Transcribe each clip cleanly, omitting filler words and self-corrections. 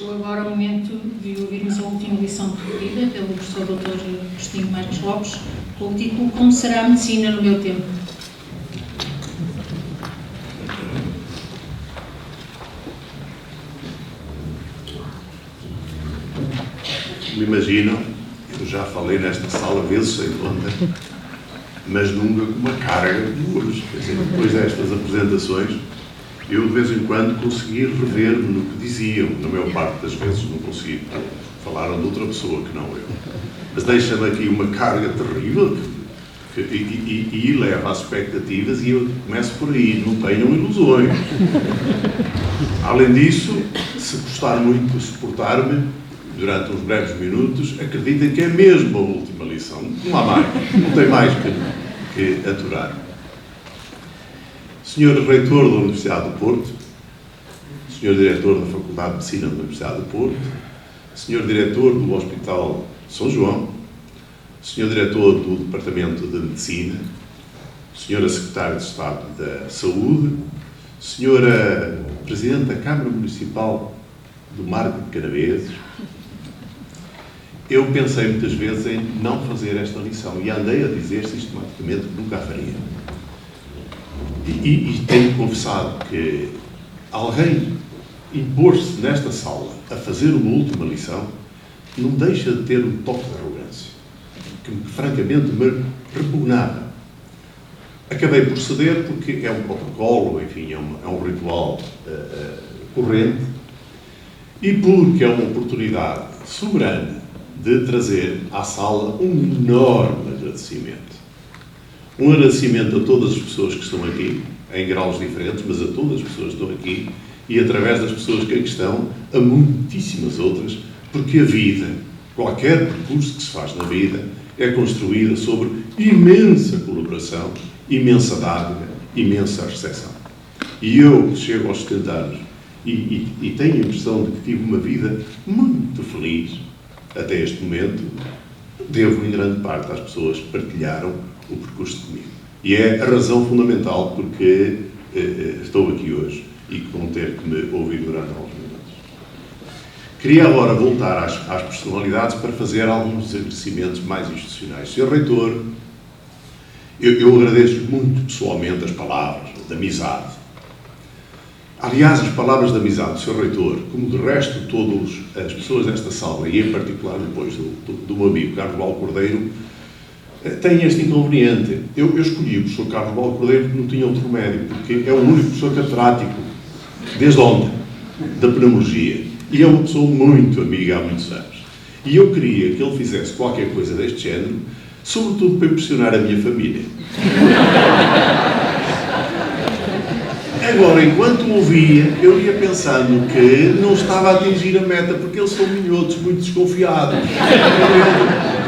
Chegou agora o momento de ouvirmos a última lição preferida pelo professor Dr. Agostinho Marques Lopes, com o título Como será a medicina no meu tempo? Me imaginam, eu já falei nesta sala vezes sem conta, mas nunca com uma carga de hoje. Quer dizer, depois destas apresentações, eu de vez em quando consegui rever-me no que diziam. Na maior parte das vezes não consegui. Falaram de outra pessoa que não eu. Mas deixa-me aqui uma carga terrível e leva às expectativas, e eu começo por aí, não tenham ilusões. Além disso, se custar muito suportar-me durante uns breves minutos, acreditem que é mesmo a última lição. Não há mais, não tem mais que aturar. Senhor Reitor da Universidade do Porto, Senhor Diretor da Faculdade de Medicina da Universidade do Porto, Senhor Diretor do Hospital São João, Senhor Diretor do Departamento de Medicina, Senhora Secretária de Estado da Saúde, Senhora Presidente da Câmara Municipal do Marco de Canaveses, eu pensei muitas vezes em não fazer esta lição e andei a dizer sistematicamente que nunca a faria. E tenho confessado que alguém impor-se nesta sala a fazer uma última lição não deixa de ter um toque de arrogância, que francamente me repugnava. Acabei por ceder porque é um protocolo, enfim, é um ritual corrente, e porque é uma oportunidade soberana de trazer à sala um enorme agradecimento. Um agradecimento a todas as pessoas que estão aqui, em graus diferentes, mas a todas as pessoas que estão aqui, e através das pessoas que aqui estão, a muitíssimas outras, porque a vida, qualquer percurso que se faz na vida, é construída sobre imensa colaboração, imensa dádiva, imensa recepção. E eu, que chego aos 70 anos, e tenho a impressão de que tive uma vida muito feliz, até este momento, devo em grande parte às pessoas que partilharam o percurso comigo. E é a razão fundamental porque estou aqui hoje e que vão ter que me ouvir durante alguns minutos. Queria agora voltar às personalidades para fazer alguns agradecimentos mais institucionais. Sr. Reitor, eu agradeço muito pessoalmente as palavras de amizade. Aliás, as palavras de amizade do Sr. Reitor, como de resto todas as pessoas desta sala, e em particular depois do meu amigo Carlos Paulo Cordeiro, têm este inconveniente. Eu escolhi o professor Carlos Paulo Cordeiro porque não tinha outro remédio, porque é o único professor catedrático, desde ontem, da pneumologia. E é uma pessoa muito amiga há muitos anos. E eu queria que ele fizesse qualquer coisa deste género, sobretudo para impressionar a minha família. Agora, enquanto o ouvia, eu ia pensando que não estava a atingir a meta, porque eles são minhotos, muito desconfiados.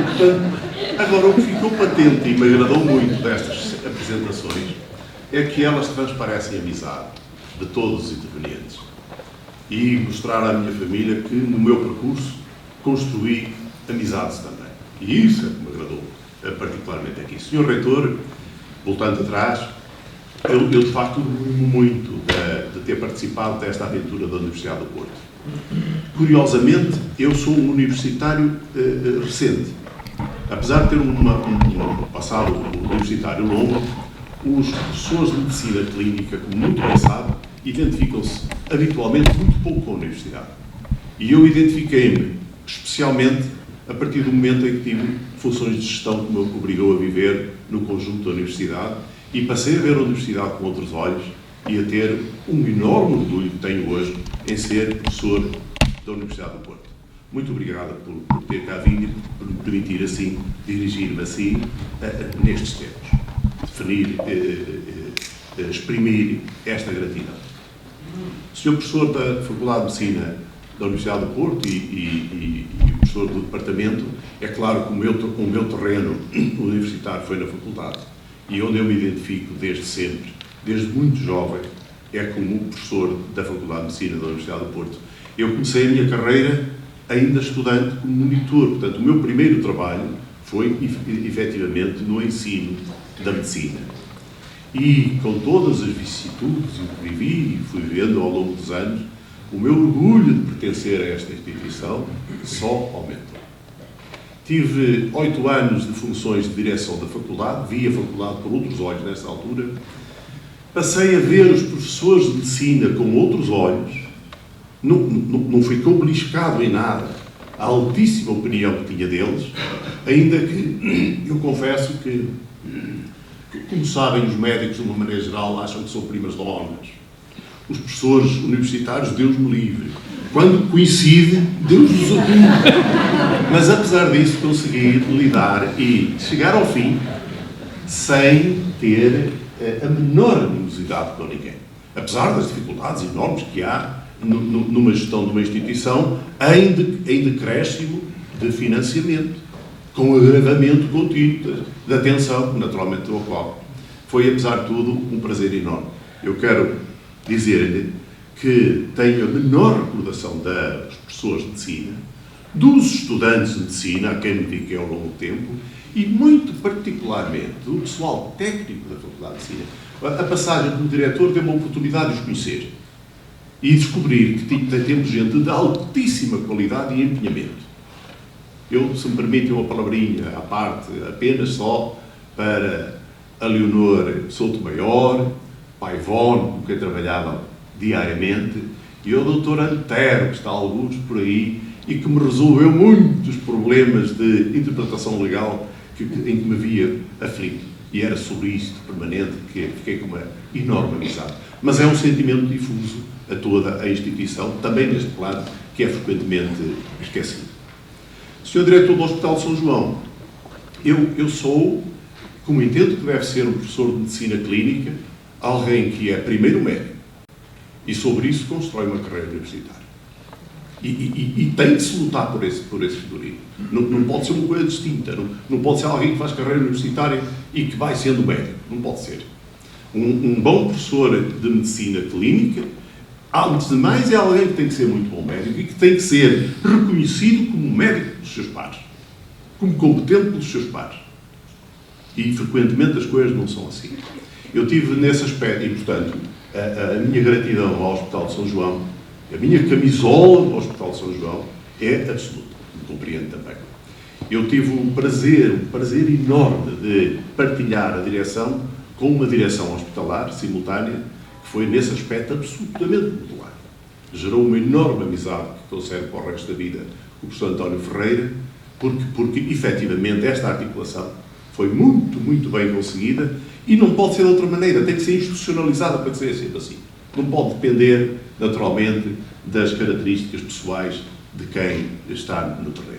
Portanto, agora, o que ficou patente e me agradou muito destas apresentações é que elas transparecem a amizade de todos os intervenientes. E mostrar à minha família que, no meu percurso, construí amizades também. E isso é que me agradou particularmente aqui. Sr. Reitor, voltando atrás, eu de facto orgulho-me muito de ter participado desta aventura da Universidade do Porto. Curiosamente, eu sou um universitário recente. Apesar de ter um passado universitário longo, os professores de medicina clínica, como muito bem sabe, identificam-se habitualmente muito pouco com a universidade. E eu identifiquei-me especialmente a partir do momento em que tive funções de gestão que me obrigou a viver no conjunto da universidade e passei a ver a universidade com outros olhos e a ter um enorme orgulho que tenho hoje em ser professor da Universidade do Porto. Muito obrigado por ter cá vindo, por me permitir assim, dirigir-me assim, nestes tempos. Definir, exprimir esta gratidão. Senhor professor da Faculdade de Medicina da Universidade do Porto e professor do Departamento, é claro que o meu terreno universitário foi na faculdade e onde eu me identifico desde sempre, desde muito jovem, é como professor da Faculdade de Medicina da Universidade do Porto. Eu comecei a minha carreira ainda estudante como monitor, portanto o meu primeiro trabalho foi efetivamente no ensino da medicina. E com todas as vicissitudes que vivi e fui vendo ao longo dos anos, o meu orgulho de pertencer a esta instituição só aumentou. Tive 8 anos de funções de direção da faculdade, vi a faculdade por outros olhos nessa altura, passei a ver os professores de medicina com outros olhos, não ficou beliscado em nada a altíssima opinião que tinha deles, ainda que eu confesso que, como sabem, os médicos, de uma maneira geral, acham que são primas donas. Os professores universitários, Deus me livre. Quando coincide, Deus nos acuda. Mas, apesar disso, consegui lidar e chegar ao fim sem ter a menor animosidade com ninguém. Apesar das dificuldades enormes que há numa gestão de uma instituição em decréscimo de financiamento, com agravamento contínuo da atenção, naturalmente, ao qual foi, apesar de tudo, um prazer enorme. Eu quero dizer-lhe que tenho a menor recordação das pessoas de medicina, dos estudantes de medicina, a quem me dediquei ao longo do tempo, e muito particularmente do pessoal técnico da Faculdade de Medicina. A passagem como diretor deu-me a oportunidade de os conhecer e descobrir que temos gente de altíssima qualidade e empenhamento. Eu, se me permitem uma palavrinha à parte, apenas só para a Leonor Souto Maior, pai Ivone, com quem trabalhava diariamente, e o Dr. Antero, que está alguns por aí, e que me resolveu muitos problemas de interpretação legal em que me via aflito. E era sobre isto, permanente, que fiquei com uma enorme amizade. Mas é um sentimento difuso a toda a instituição, também neste plano, que é frequentemente esquecido. Sr. Diretor do Hospital de São João, eu sou, como entendo que deve ser um professor de medicina clínica, alguém que é primeiro médico e sobre isso constrói uma carreira universitária. E tem de se lutar por esse futuro. Não pode ser uma coisa distinta. Não pode ser alguém que faz carreira universitária e que vai sendo médico. Não pode ser. Um bom professor de medicina clínica, antes de mais, é alguém que tem que ser muito bom médico e que tem que ser reconhecido como médico pelos seus pares, como competente pelos seus pares. E, frequentemente, as coisas não são assim. Eu tive nesse aspecto, e, portanto, a minha gratidão ao Hospital de São João, a minha camisola do Hospital de São João é absoluta, me compreendo também. Eu tive um prazer enorme de partilhar a direção com uma direção hospitalar simultânea, que foi, nesse aspecto, absolutamente modular. Gerou uma enorme amizade que conservo para o resto da vida com o professor António Ferreira, porque efetivamente, esta articulação foi muito, muito bem conseguida e não pode ser de outra maneira, tem que ser institucionalizada para que seja sempre assim. Não pode depender, naturalmente, das características pessoais de quem está no terreno.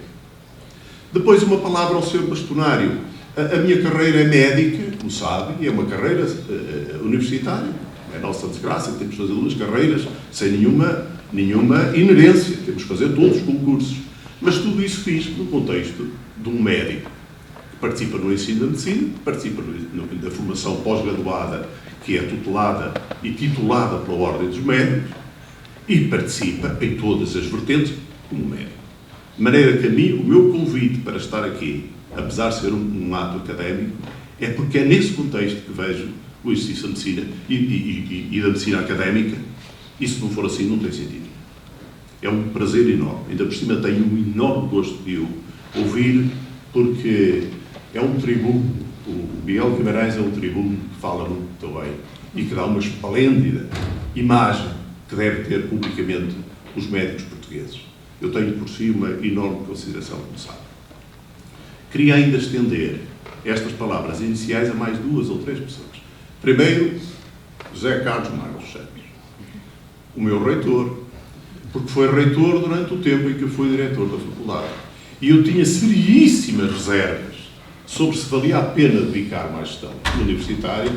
Depois, uma palavra ao Sr. Bastonário. A minha carreira é médica, como sabe, e é uma carreira universitária. É a nossa desgraça, temos de fazer 2 carreiras sem nenhuma inerência. Temos de fazer todos os concursos. Mas tudo isso fiz no contexto de um médico que participa no ensino da medicina, participa da formação pós-graduada, que é tutelada e titulada pela Ordem dos Médicos, e participa em todas as vertentes como médico. De maneira que a mim, o meu convite para estar aqui, apesar de ser um ato académico, é porque é nesse contexto que vejo o exercício da medicina e da medicina académica, e se não for assim, não tem sentido. É um prazer enorme. Ainda por cima tenho um enorme gosto de o ouvir, porque é um tribuno. O Miguel Guimarães é um tribuno que fala muito bem e que dá uma esplêndida imagem que deve ter publicamente os médicos portugueses. Eu tenho por si uma enorme consideração, como sabe. Queria ainda estender estas palavras iniciais a mais 2 ou 3 pessoas. Primeiro, José Carlos Marcos Santos, o meu reitor, porque foi reitor durante o tempo em que eu fui diretor da faculdade. E eu tinha seriíssimas reservas sobre se valia a pena dedicar mais gestão universitária,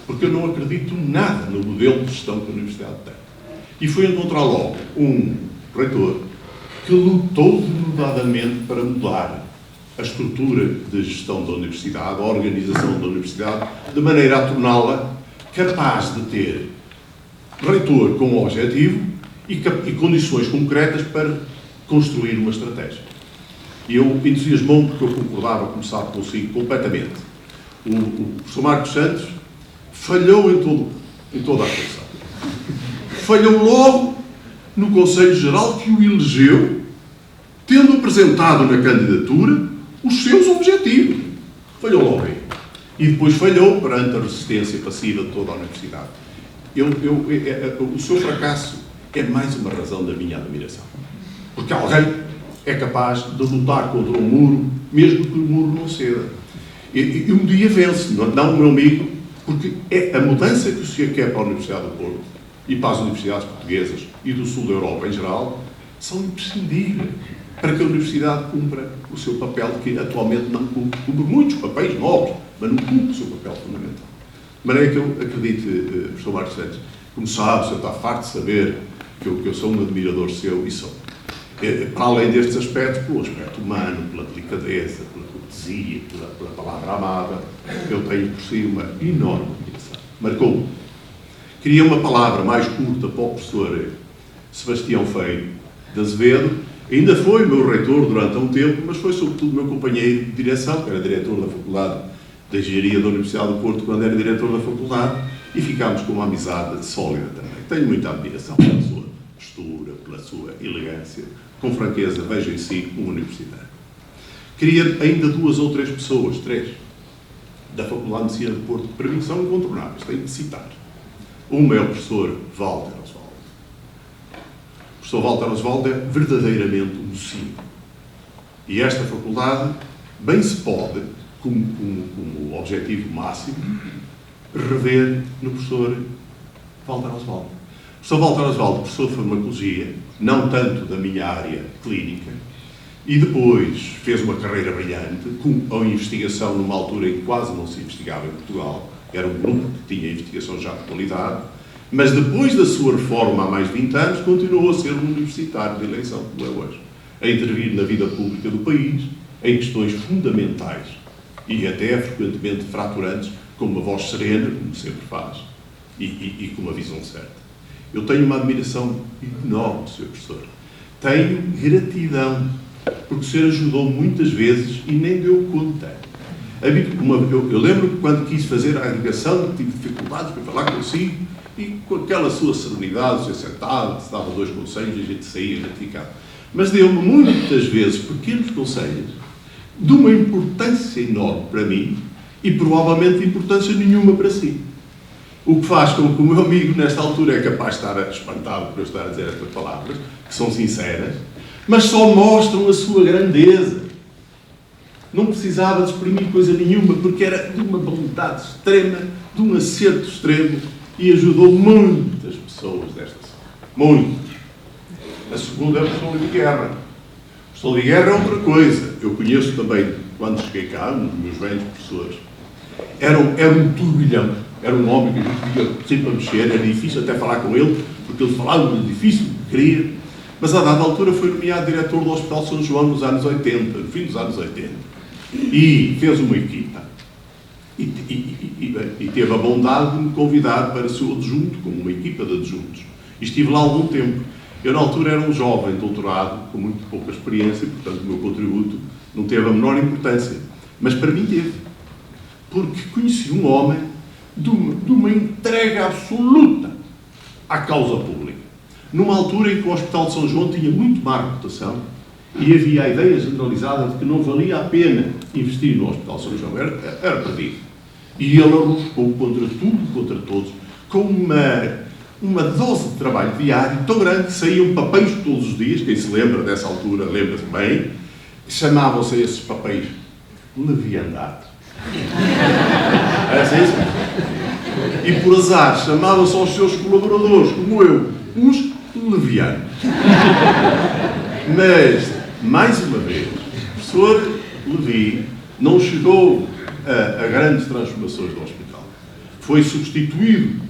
porque eu não acredito nada no modelo de gestão que a universidade tem. E fui encontrar logo um reitor que lutou denodadamente para mudar a estrutura de gestão da universidade, a organização da universidade, de maneira a torná-la capaz de ter reitor com objetivo e condições concretas para construir uma estratégia. E eu entusiasmou-me porque eu concordava, como sabe, consigo completamente. O professor Marcos Santos falhou em toda a coisa. Falhou logo no Conselho Geral que o elegeu, tendo apresentado na candidatura os seus objetivos. Falhou logo aí. E depois falhou perante a resistência passiva de toda a universidade. O seu fracasso é mais uma razão da minha admiração. Porque alguém é capaz de lutar contra um muro, mesmo que o muro não ceda. E um dia vence, não o meu amigo, porque é a mudança que o senhor quer para a Universidade do Porto e para as universidades portuguesas e do sul da Europa em geral, são imprescindíveis para que a universidade cumpra o seu papel, que atualmente não cumpre. Cumpre muitos papéis novos, mas não cumpre o seu papel fundamental. De maneira que eu acredito, professor Marcos Santos, como sabe, o senhor está farto de saber que eu sou um admirador seu e sou. Para além destes aspectos, pelo aspecto humano, pela delicadeza, pela cortesia, pela palavra amada, eu tenho por si uma enorme admiração. Marcou-me. Queria uma palavra mais curta para o professor Sebastião Feio de Azevedo. Ainda foi meu reitor durante um tempo, mas foi sobretudo meu companheiro de direção, que era diretor da Faculdade de Engenharia da Universidade do Porto, quando era diretor da faculdade, e ficámos com uma amizade sólida também. Tenho muita admiração pela sua postura, pela sua elegância. Com franqueza, vejo em si um universitário. Queria ainda 2 ou 3 pessoas, 3, da Faculdade de Medicina do Porto, que para mim são incontornáveis, tenho de citar. Uma é o professor Walter Oswaldo. O professor Walter Oswaldo é verdadeiramente um símbolo. E esta faculdade bem se pode, como objetivo máximo, rever no professor Walter Oswaldo. O professor Walter Oswaldo, professor de farmacologia, não tanto da minha área clínica, e depois fez uma carreira brilhante, com a investigação numa altura em que quase não se investigava em Portugal, era um grupo que tinha investigação já de qualidade, mas depois da sua reforma há mais de 20 anos, continuou a ser um universitário de eleição, como é hoje, a intervir na vida pública do país, em questões fundamentais e até frequentemente fraturantes, com uma voz serena, como sempre faz, e com uma visão certa. Eu tenho uma admiração enorme, Sr. Professor. Tenho gratidão, porque o senhor ajudou muitas vezes e nem deu conta. Eu lembro que quando quis fazer a agregação, tive dificuldades para falar consigo, e com aquela sua serenidade, o senhor sentado, se dava 2 conselhos, a gente saía gratificado. Mas deu-me muitas vezes pequenos conselhos, de uma importância enorme para mim, e provavelmente importância nenhuma para si. O que faz com que o meu amigo, nesta altura, é capaz de estar espantado por eu estar a dizer estas palavras, que são sinceras, mas só mostram a sua grandeza. Não precisava de exprimir coisa nenhuma, porque era de uma bondade extrema, de um acerto extremo, e ajudou muitas pessoas desta sala. Muitas. A segunda é o professor Olívio Guerra. O professor Olívio Guerra é outra coisa. Eu conheço também, quando cheguei cá, um dos meus velhos professores. Era um turbilhão. Era um homem que a gente via sempre a mexer, era difícil até falar com ele, porque ele falava muito difícil, queria. Mas a dada altura foi nomeado diretor do Hospital São João nos anos 80, no fim dos anos 80. E fez uma equipa. E teve a bondade de me convidar para ser adjunto, com uma equipa de adjuntos. E estive lá algum tempo. Eu, na altura, era um jovem doutorado, com muito pouca experiência, e, portanto, o meu contributo não teve a menor importância. Mas para mim teve. Porque conheci um homem de uma entrega absoluta à causa pública. Numa altura em que o Hospital de São João tinha muito má reputação e havia a ideia generalizada de que não valia a pena investir no Hospital de São João, era perdido. E ele arrojou contra tudo, contra todos, com uma dose de trabalho diário tão grande que saíam papéis todos os dias. Quem se lembra dessa altura, lembra-se bem, chamavam-se esses papéis leviandade. Era assim isso? E por azar chamavam-se aos seus colaboradores, como eu, os levianos. Mas, mais uma vez, o professor Levi não chegou a grandes transformações do hospital. Foi substituído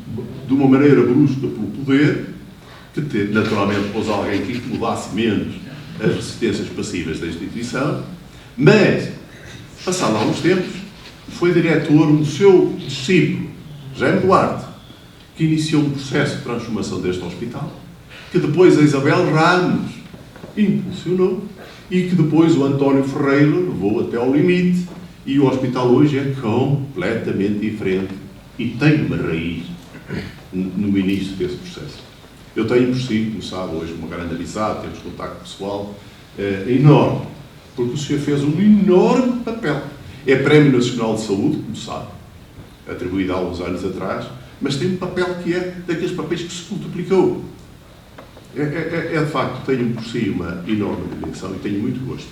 de uma maneira brusca pelo poder, que naturalmente pôs alguém que incomodasse menos as resistências passivas da instituição, mas, passado alguns tempos, foi diretor um seu discípulo, Jaime Duarte, que iniciou um processo de transformação deste hospital, que depois a Isabel Ramos impulsionou e que depois o António Ferreira levou até ao limite, e o hospital hoje é completamente diferente e tem uma raiz no início desse processo. Eu tenho por si, como sabe, hoje uma grande amizade, temos contacto pessoal enorme, porque o senhor fez um enorme papel. É Prémio Nacional de Saúde, como sabe, atribuído há uns anos atrás, mas tem um papel que é daqueles papéis que se multiplicou. De facto, tenho por si uma enorme admiração e tenho muito gosto.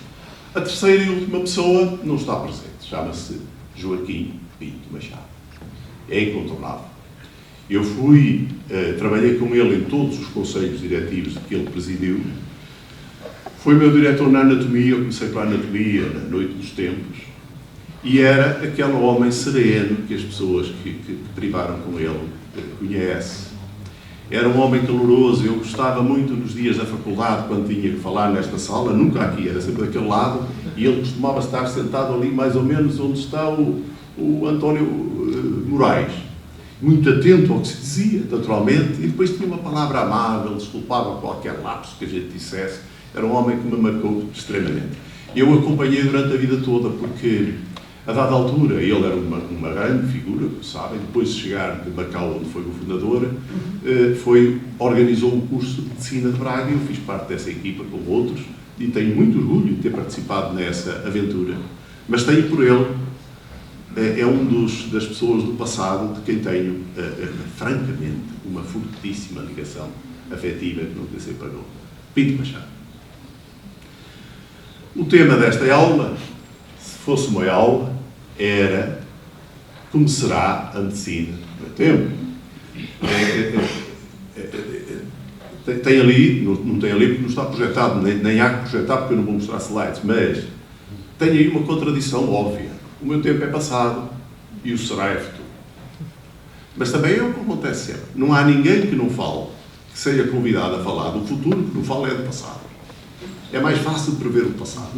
A terceira e última pessoa não está presente. Chama-se Joaquim Pinto Machado. É incontornável. Eu trabalhei com ele em todos os conselhos diretivos que ele presidiu. Foi meu diretor na anatomia, eu comecei pela anatomia na Noite dos Tempos, e era aquele homem sereno que as pessoas que privaram com ele conhecem. Era um homem caloroso, eu gostava muito nos dias da faculdade, quando tinha que falar nesta sala, nunca aqui, era sempre daquele lado, e ele costumava estar sentado ali mais ou menos onde está o António Moraes. Muito atento ao que se dizia, naturalmente, e depois tinha uma palavra amável, desculpava qualquer lapso que a gente dissesse. Era um homem que me marcou extremamente. Eu o acompanhei durante a vida toda, porque a dada altura ele era uma grande figura, como sabem. Depois de chegar de Macau, onde foi governador, organizou um curso de medicina de Braga, e eu fiz parte dessa equipa com outros, e tenho muito orgulho de ter participado nessa aventura. Mas tenho por ele, é das pessoas do passado de quem tenho, francamente, uma fortíssima ligação afetiva que nunca se apagou. Pinto Machado. O tema desta aula, se fosse uma aula, era como será a medicina no meu tempo. Tem ali, não tem ali porque não está projetado, nem há que projetar porque eu não vou mostrar slides, mas tem aí uma contradição óbvia. O meu tempo é passado e o será é futuro. Mas também é o que acontece sempre. Não há ninguém que não fale, que seja convidado a falar do futuro, que não fale é do passado. É mais fácil de prever o passado.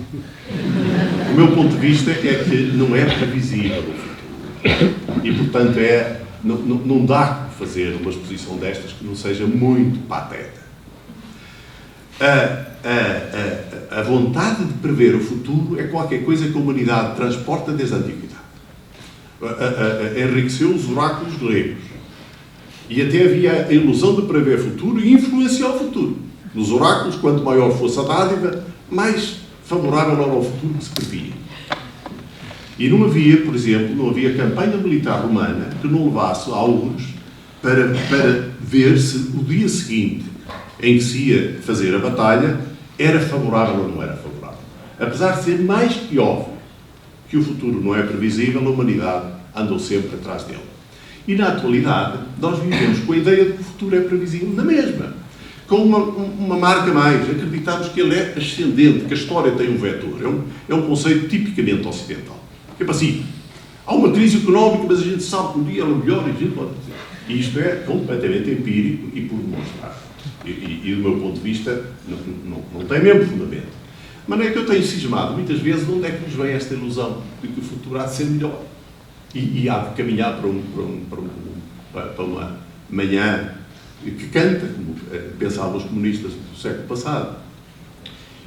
O meu ponto de vista é que não é previsível o futuro. E, portanto, não dá para fazer uma exposição destas que não seja muito pateta. A vontade de prever o futuro é qualquer coisa que a humanidade transporta desde a antiguidade. Enriqueceu os oráculos gregos. E até havia a ilusão de prever o futuro e influenciar o futuro. Nos oráculos, quanto maior fosse a dádiva, mais favorável era o futuro que se previa. E não havia, por exemplo, campanha militar romana que não levasse alguns para ver se o dia seguinte em que se ia fazer a batalha era favorável ou não era favorável. Apesar de ser mais que óbvio que o futuro não é previsível, a humanidade andou sempre atrás dele. E na atualidade, nós vivemos com a ideia de que o futuro é previsível na mesma. Com uma marca mais. Acreditamos que ele é ascendente, que a história tem um vetor. É um conceito tipicamente ocidental. É pacífico. Há uma crise económica, mas a gente sabe que um dia ela melhora e a gente pode dizer. E isto é completamente empírico e por demonstrar. E do meu ponto de vista, não tem mesmo fundamento. Mas não é que eu tenho cismado muitas vezes de onde é que nos vem esta ilusão de que o futuro há de ser melhor. E há de caminhar para uma manhã que canta, como pensavam os comunistas do século passado.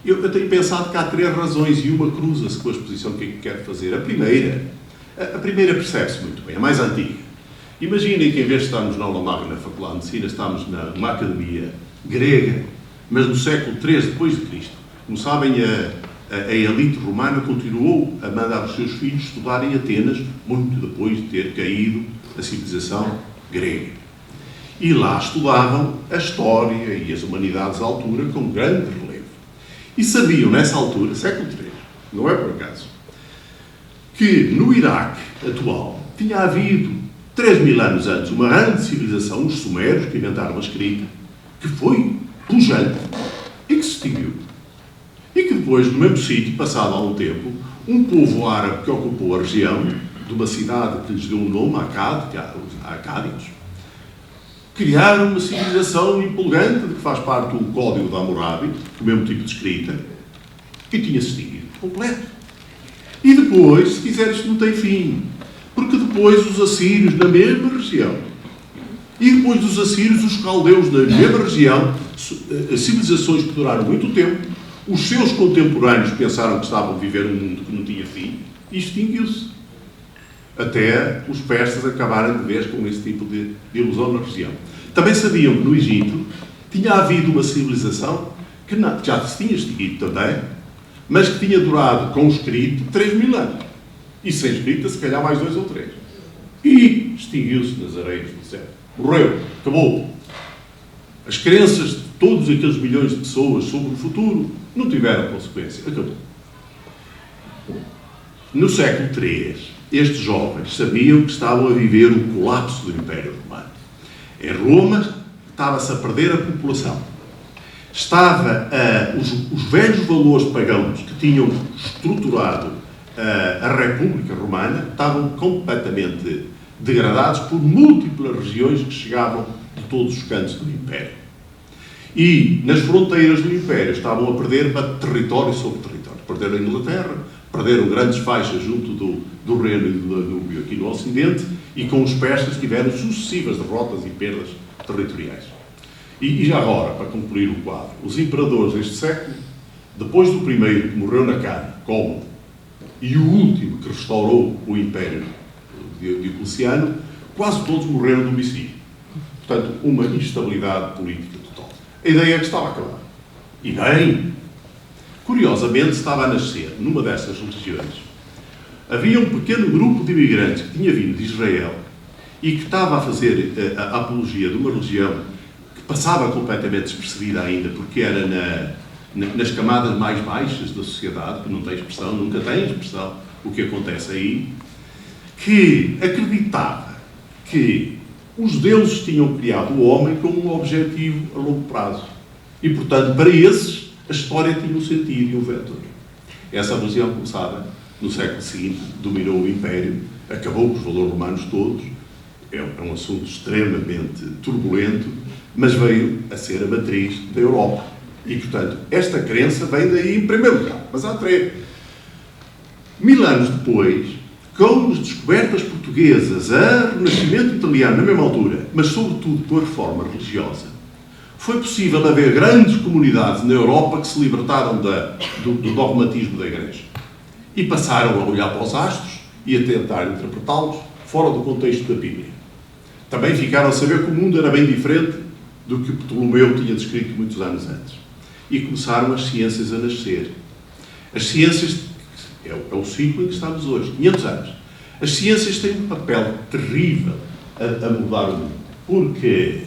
Eu tenho pensado que há 3 razões e uma cruza-se com a exposição que quero fazer. A primeira percebe-se muito bem, a mais antiga. Imaginem que em vez de estarmos na aula magna na Faculdade de Medicina, estamos numa academia grega, mas no século III depois de Cristo. Como sabem, a elite romana continuou a mandar os seus filhos estudar em Atenas, muito depois de ter caído a civilização grega. E lá estudavam a história e as humanidades à altura com grande relevo. E sabiam, nessa altura, século III, não é por acaso, que no Iraque atual tinha havido, 3.000 anos antes, uma grande civilização, os sumérios, que inventaram a escrita, que foi pujante e que se extinguiu. E que depois, no mesmo sítio, passado algum tempo, um povo árabe que ocupou a região de uma cidade que lhes deu um nome, Acádios, criaram uma civilização empolgante, de que faz parte o Código de Hammurabi, o mesmo tipo de escrita, e tinha-se extinguido completo. E depois, se quiser, isto não tem fim, porque depois os assírios na mesma região, e depois dos assírios, os caldeus na mesma região, civilizações que duraram muito tempo, os seus contemporâneos pensaram que estavam a viver um mundo que não tinha fim, e extinguiu-se. Até os persas acabarem de vez com esse tipo de ilusão na região. Também sabiam que no Egito tinha havido uma civilização que já se tinha extinguido também, mas que tinha durado, com o escrito, 3.000 anos. E sem escrita, se calhar, mais 2 ou 3. E extinguiu-se nas areias do céu. Morreu. Acabou. As crenças de todos aqueles milhões de pessoas sobre o futuro não tiveram consequência. Acabou. No século III, estes jovens sabiam que estavam a viver o colapso do Império Romano. Em Roma, estava-se a perder a população. Os velhos valores pagãos que tinham estruturado a República Romana estavam completamente degradados por múltiplas regiões que chegavam de todos os cantos do Império. E nas fronteiras do Império estavam a perder território sobre território. Perderam a Inglaterra, perderam grandes faixas junto do Reino e do Danúbio aqui no Ocidente, e com os persas tiveram sucessivas derrotas e perdas territoriais. E já agora, para concluir o quadro, os imperadores deste século, depois do primeiro que morreu na cana, Cómodo, e o último que restaurou o Império Diocleciano, quase todos morreram de homicídio. Portanto, uma instabilidade política total. A ideia é que estava a acabar. E bem, curiosamente, estava a nascer, numa dessas regiões, havia um pequeno grupo de imigrantes que tinha vindo de Israel e que estava a fazer a apologia de uma religião que passava completamente despercebida ainda, porque era nas camadas mais baixas da sociedade, que não tem expressão, nunca tem expressão, o que acontece aí, que acreditava que os deuses tinham criado o homem como um objetivo a longo prazo. E, portanto, para esses, a história tinha um sentido e um vetor. Essa religião, começada no século seguinte, dominou o Império, acabou com os valores romanos todos. É um assunto extremamente turbulento, mas veio a ser a matriz da Europa. E, portanto, esta crença vem daí em primeiro lugar. Mas há 3. 1000 anos depois, com as descobertas portuguesas, o Renascimento italiano, na mesma altura, mas sobretudo com a reforma religiosa, foi possível haver grandes comunidades na Europa que se libertaram do dogmatismo da Igreja e passaram a olhar para os astros e a tentar interpretá-los fora do contexto da Bíblia. Também ficaram a saber que o mundo era bem diferente do que Ptolomeu tinha descrito muitos anos antes. E começaram as ciências a nascer. As ciências, é o ciclo em que estamos hoje, 500 anos. As ciências têm um papel terrível a mudar o mundo, porque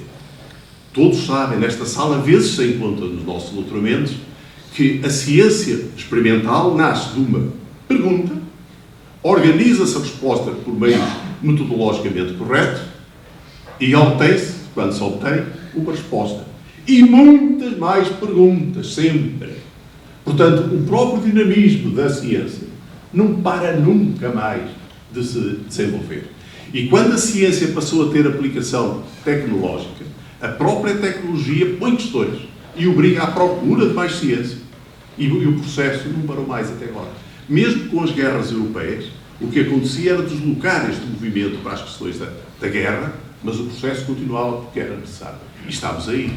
todos sabem, nesta sala, vezes se encontra nos nossos doutoramentos, que a ciência experimental nasce de uma pergunta, organiza-se a resposta por meios metodologicamente corretos e obtém-se, quando se obtém, uma resposta. E muitas mais perguntas, sempre. Portanto, o próprio dinamismo da ciência não para nunca mais de se desenvolver. E quando a ciência passou a ter aplicação tecnológica, a própria tecnologia põe questões e obriga à procura de mais ciência. E o processo não parou mais até agora. Mesmo com as guerras europeias, o que acontecia era deslocar este movimento para as questões da guerra, mas o processo continuava porque era necessário. E estamos aí.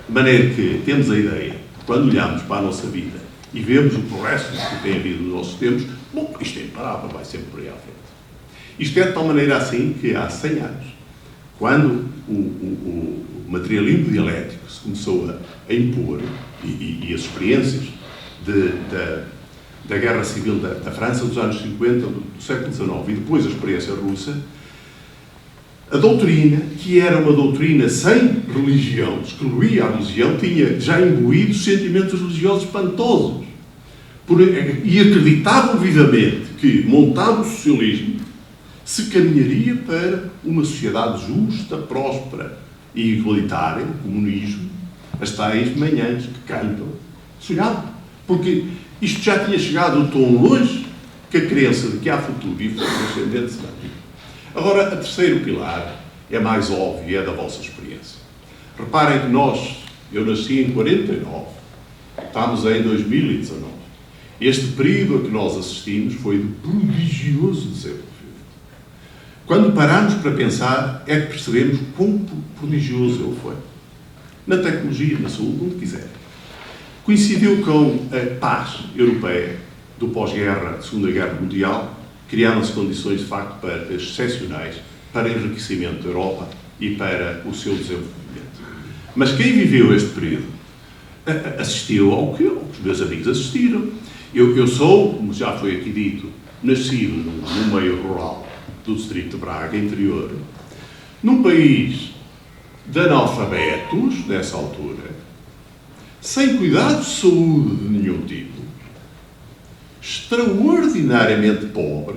De maneira que temos a ideia, quando olhamos para a nossa vida e vemos o progresso que tem havido nos nossos tempos, bom, isto é imparável, vai sempre por aí à frente. Isto é de tal maneira assim que há 100 anos, quando o materialismo dialético se começou a impor e as experiências da Guerra Civil da França dos anos 50, do século XIX, e depois a experiência russa, a doutrina, que era uma doutrina sem religião, excluía a religião, tinha já imbuído sentimentos religiosos espantosos. E acreditavam vivamente que, montado o socialismo, se caminharia para uma sociedade justa, próspera e igualitária, o comunismo, as tais manhãs que cantam, sonhavam. Porque isto já tinha chegado tão longe que a crença de que há futuro e futuro ascendente se mantinha. Agora, o terceiro pilar é mais óbvio e é da vossa experiência. Reparem que eu nasci em 49, estamos em 2019. Este período a que nós assistimos foi de prodigioso desenvolvimento. Quando paramos para pensar, é que percebemos quão prodigioso ele foi. Na tecnologia, na saúde, onde quiserem. Coincidiu com a paz europeia do pós-guerra, Segunda Guerra Mundial. Criaram-se condições, de facto, excepcionais para enriquecimento da Europa e para o seu desenvolvimento. Mas quem viveu este período assistiu ao que os meus amigos assistiram. Eu sou, como já foi aqui dito, nascido num meio rural do distrito de Braga, interior, num país de analfabetos, nessa altura, sem cuidados de saúde de nenhum tipo, extraordinariamente pobre,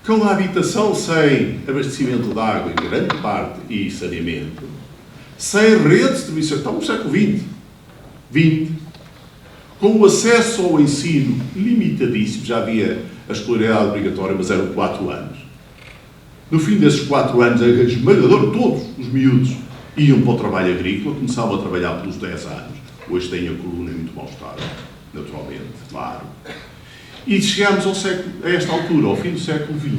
com a habitação sem abastecimento de água em grande parte e saneamento, sem rede de distribuição, estamos no século XX, com o acesso ao ensino limitadíssimo, já havia a escolaridade obrigatória, mas eram 4 anos. No fim desses 4 anos, a esmagador, todos os miúdos iam para o trabalho agrícola, começavam a trabalhar pelos 10 anos. Hoje têm a coluna em muito mau estado, naturalmente, claro. E chegámos a esta altura, ao fim do século XX,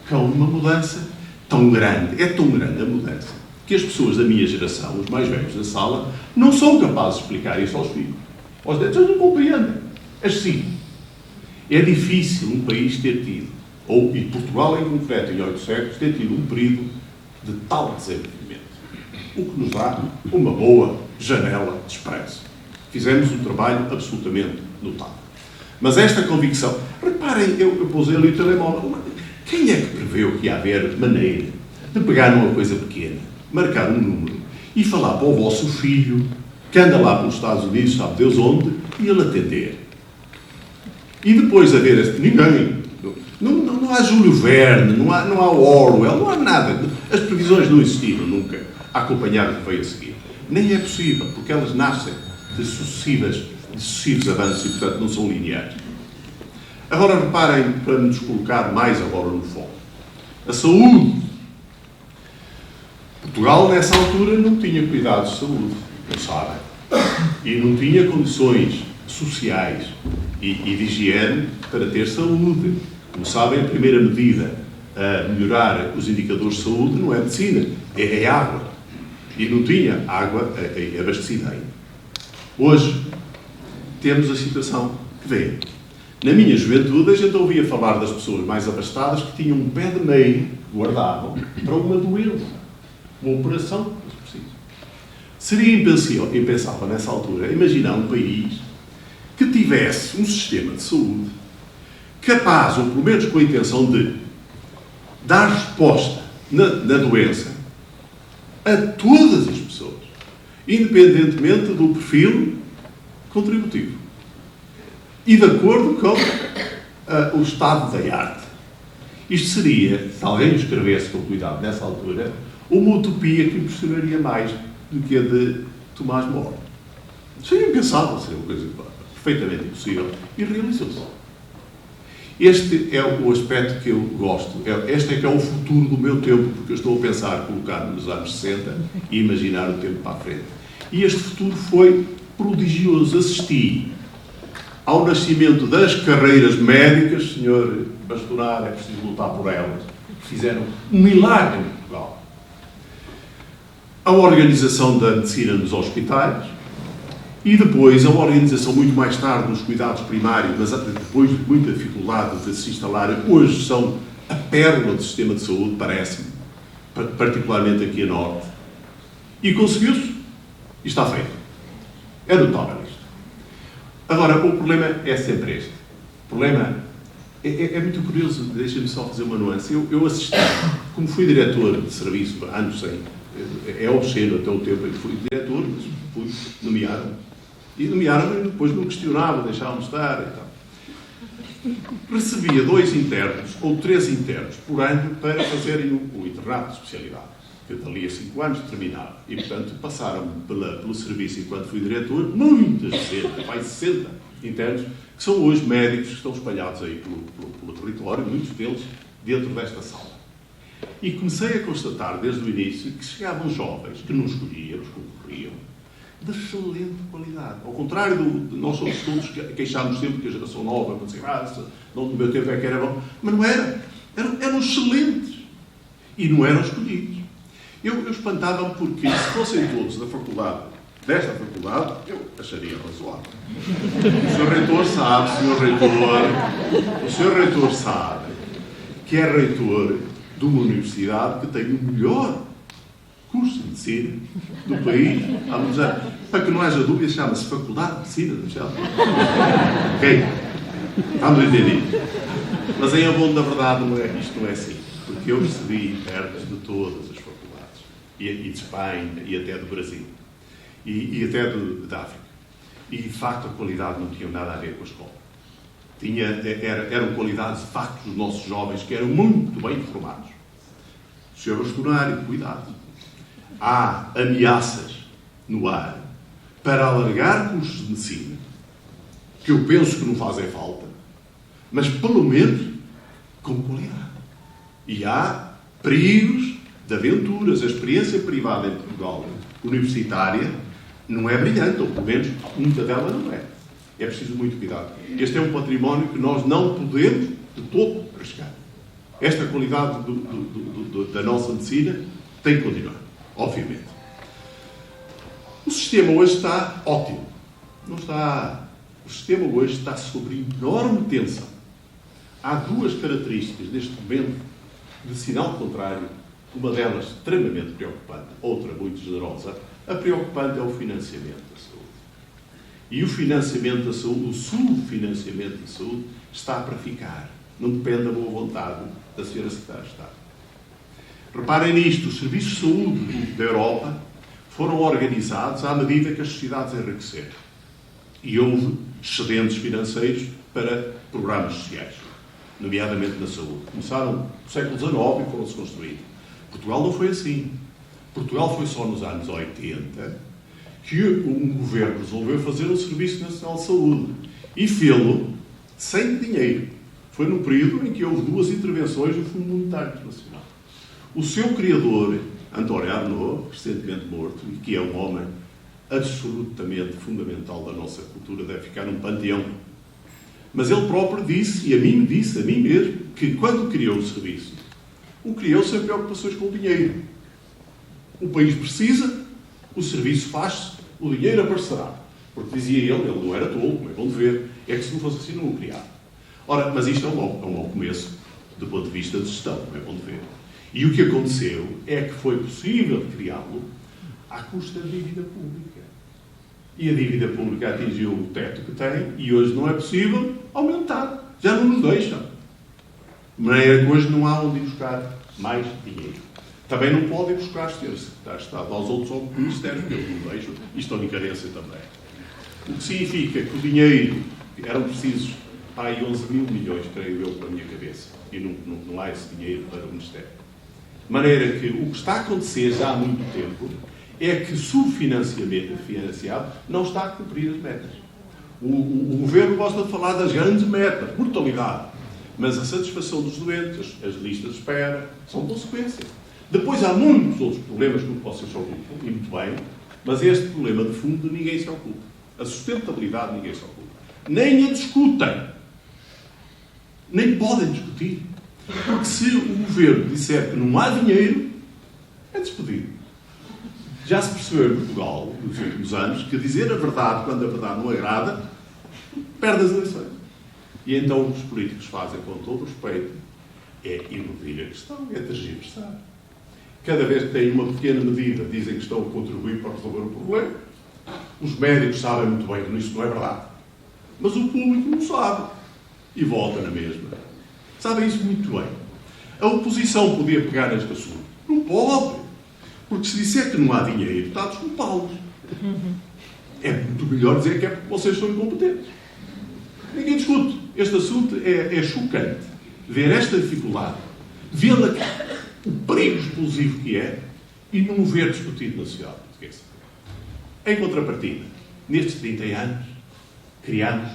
com uma mudança tão grande, é tão grande a mudança, que as pessoas da minha geração, os mais velhos da sala, não são capazes de explicar isso aos filhos. Os netos não compreendem. Assim, é difícil um país ter tido, e Portugal em concreto, em 8 séculos, ter tido um período de tal desenvolvimento, o que nos dá uma boa janela de esperança. Fizemos um trabalho absolutamente notável. Mas esta convicção, reparem, eu pusei ali o telemóvel, quem é que preveu que ia haver maneira de pegar numa coisa pequena, marcar um número e falar para o vosso filho, que anda lá pelos Estados Unidos, sabe Deus onde, e ele atender? E depois haver ninguém. Não há Júlio Verne, não há Orwell, não há nada. As previsões não existiram nunca a acompanhar o que veio a seguir. Nem é possível, porque elas nascem de sucessivos avanços e, portanto, não são lineares. Agora, reparem, para nos colocar mais agora no foco. A saúde. Portugal, nessa altura, não tinha cuidados de saúde, não sabem. E não tinha condições sociais e de higiene para ter saúde. Como sabem, a primeira medida a melhorar os indicadores de saúde não é medicina, é água. E não tinha água abastecida ainda. Hoje, temos a situação que vê. Na minha juventude, a gente ouvia falar das pessoas mais abastadas que tinham um pé de meia que guardavam para uma doença, uma operação que eles precisam. Seria impensável nessa altura imaginar um país que tivesse um sistema de saúde capaz, ou pelo menos com a intenção de dar resposta na doença a todas as pessoas, independentemente do perfil contributivo e de acordo com o estado da arte. Isto seria, se alguém o escrevesse com cuidado nessa altura, uma utopia que impressionaria mais do que a de Tomás More. Seria impensável, seria uma coisa perfeitamente impossível e realizou-se. Este é o aspecto que eu gosto. Este é que é o futuro do meu tempo, porque eu estou a pensar colocar-me nos anos 60 e imaginar o tempo para a frente. E este futuro foi prodigioso. Assisti ao nascimento das carreiras médicas, Sr. Bastonar, é preciso lutar por elas, que fizeram um milagre em Portugal. A organização da medicina nos hospitais, e depois a organização muito mais tarde nos cuidados primários, mas depois de muita dificuldade de se instalar, hoje são a pérola do sistema de saúde, parece-me, particularmente aqui a norte. E conseguiu-se. E está feito. É notável isto. Agora, o problema é sempre este. O problema é muito curioso, deixem-me só fazer uma nuance. Eu assisti, como fui diretor de serviço há anos sem, é obsceno até o tempo em que fui diretor, mas fui nomeado. E nomearam-me e depois não questionava, deixavam-me estar e tal. Recebia 2 internos ou 3 internos por ano para fazerem o internato de especialidade, que dali a 5 anos terminava. E, portanto, passaram pelo serviço enquanto fui diretor, muitas dezenas, mais de 60 internos, que são hoje médicos que estão espalhados aí pelo território, muitos deles dentro desta sala. E comecei a constatar desde o início que chegavam jovens que não escolhíamos, concorriam, de excelente qualidade. Ao contrário nós somos todos queixámos sempre que a geração nova, não sei raça, não no meu tempo é que era bom, mas não era. Eram excelentes. E não eram escolhidos. Eu espantava-me porque, se fossem todos desta faculdade, eu acharia razoável. O Sr. Reitor sabe, o Sr. Reitor sabe que é reitor de uma universidade que tem o melhor curso de Medicina do país há muitos anos. Para que não haja dúvida, chama-se Faculdade de Medicina de Bruxelas. Ok? Vamos entender. Mas em abono da verdade, isto não é assim. Porque eu recebi perdas de todas as faculdades. E de Espanha, e até do Brasil. E até da África. E, de facto, a qualidade não tinha nada a ver com a escola. Eram qualidades, de facto, dos nossos jovens que eram muito bem formados. Sr. Bastonário, cuidado. Há ameaças no ar para alargar cursos de medicina, que eu penso que não fazem falta, mas pelo menos com qualidade. E há perigos de aventuras. A experiência privada em Portugal, universitária, não é brilhante, ou pelo menos muita dela não é. É preciso muito cuidado. Este é um património que nós não podemos de todo arriscar. Esta qualidade da nossa medicina tem que continuar, obviamente. O sistema hoje está ótimo. Não está... O sistema hoje está sob enorme tensão. Há duas características neste momento de sinal contrário. Uma delas extremamente preocupante, outra muito generosa. A preocupante é o financiamento da saúde. E o financiamento da saúde, o subfinanciamento da saúde, está para ficar. Não depende da boa vontade da Sra. Secretária de Estado. Reparem nisto, os serviços de saúde da Europa foram organizados à medida que as sociedades enriqueceram. E houve excedentes financeiros para programas sociais, nomeadamente na saúde. Começaram no século XIX e foram-se construindo. Portugal não foi assim. Portugal foi só nos anos 80 que um governo resolveu fazer um Serviço Nacional de Saúde. E fê-lo sem dinheiro. Foi no período em que houve duas intervenções do Fundo Monetário Internacional. O seu criador, António Arnaud, recentemente morto, e que é um homem absolutamente fundamental da nossa cultura, deve ficar num panteão. Mas ele próprio disse, e a mim mesmo, que quando criou o serviço, o criou sem preocupações com o dinheiro. O país precisa, o serviço faz-se, o dinheiro aparecerá. Porque dizia ele não era tolo, como é bom de ver, é que se não fosse assim não o criava. Ora, mas isto é um mau começo, do ponto de vista de gestão, como é bom de ver. E o que aconteceu é que foi possível criá-lo à custa da dívida pública. E a dívida pública atingiu o teto que tem e hoje não é possível aumentar. Já não nos deixam. De maneira que hoje não há onde ir buscar mais dinheiro. Também não podem buscar as senhores secretários de Estado aos outros ministérios, que eles não deixam, e estão em carência também. O que significa que o dinheiro, eram precisos aí 11 mil milhões, creio eu, para a minha cabeça, e não há esse dinheiro para o Ministério. De maneira que o que está a acontecer já há muito tempo é que o subfinanciado não está a cumprir as metas. O governo gosta de falar das grandes metas, mortalidade, mas a satisfação dos doentes, as listas de espera, são consequência. Depois há muitos outros problemas com que vocês se ocupam, e muito bem, mas este problema de fundo ninguém se ocupa. A sustentabilidade ninguém se ocupa. Nem a discutem. Nem podem discutir. Porque se o governo disser que não há dinheiro, é despedido. Já se percebeu em Portugal, nos últimos anos, que dizer a verdade quando a verdade não agrada, perde as eleições. E então o que os políticos fazem, com todo o respeito, é eludir a questão, é tergiversar. Cada vez que têm uma pequena medida, dizem que estão a contribuir para resolver o problema. Os médicos sabem muito bem que isso não é verdade. Mas o público não sabe. E vota na mesma. Sabem isso muito bem. A oposição podia pegar neste assunto. Não pode. Porque se disser que não há dinheiro, está a desculpá-los. É muito melhor dizer que é porque vocês são incompetentes. Ninguém discute. Este assunto é chocante. Ver esta dificuldade, vê-la, o perigo explosivo que é, e não o ver discutido na sociedade portuguesa. Em contrapartida, nestes 30 anos, criámos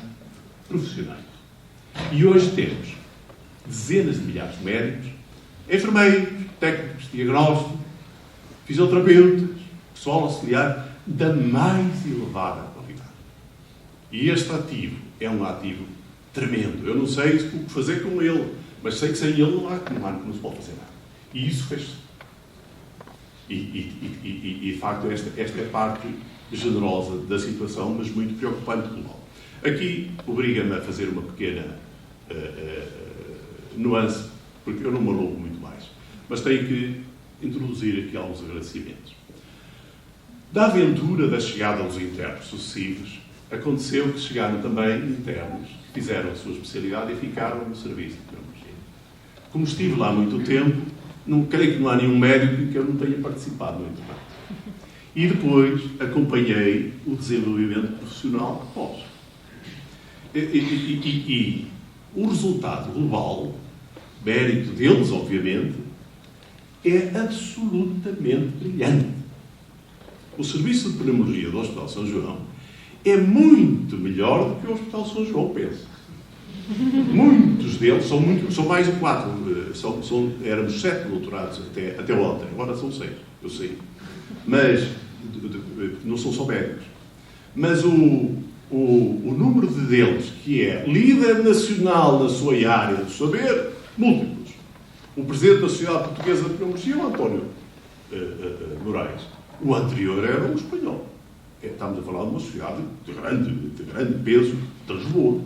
profissionais. E hoje temos dezenas de milhares de médicos, enfermeiros, técnicos de diagnóstico, fisioterapeutas, pessoal auxiliar da mais elevada qualidade. E este ativo é um ativo tremendo. Eu não sei o que fazer com ele, mas sei que sem ele não se pode fazer nada. E isso fez-se. E de facto, esta é a parte generosa da situação, mas muito preocupante global. Aqui obriga-me a fazer uma pequena nuance, porque eu não me alongo muito mais. Mas tenho que introduzir aqui alguns agradecimentos. Da aventura da chegada dos internos sucessivos, aconteceu que chegaram também internos que fizeram a sua especialidade e ficaram no serviço de pedagogia. Como estive lá muito tempo, não creio que não há nenhum médico que eu não tenha participado no internato. E depois acompanhei o desenvolvimento profissional após. E o resultado global, mérito deles, obviamente, é absolutamente brilhante. O serviço de pneumologia do Hospital São João é muito melhor do que o Hospital São João, penso. Muitos deles, são mais de 4, éramos 7 doutorados até ontem, agora são 6, eu sei. Mas, não são só médicos. Mas o número deles, que é líder nacional na sua área do saber, múltiplos. O presidente da Sociedade Portuguesa de Pneumologia é o António Moraes. O anterior era um espanhol. Estamos a falar de uma sociedade de grande peso, de Lisboa.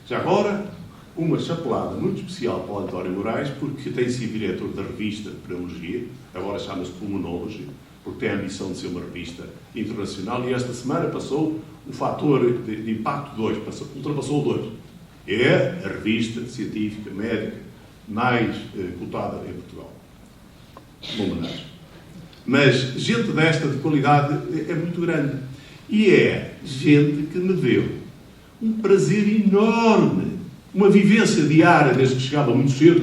Já agora, uma chapelada muito especial para o António Moraes, porque tem sido diretor da revista de Pneumologia, agora chama-se Pulmonology, porque tem a ambição de ser uma revista internacional, e esta semana passou o fator de impacto 2, ultrapassou o 2. É a revista científica, médica, mais cotada em Portugal. Uma homenagem. Mas gente desta de qualidade é muito grande. E é gente que me deu um prazer enorme, uma vivência diária, desde que chegava muito cedo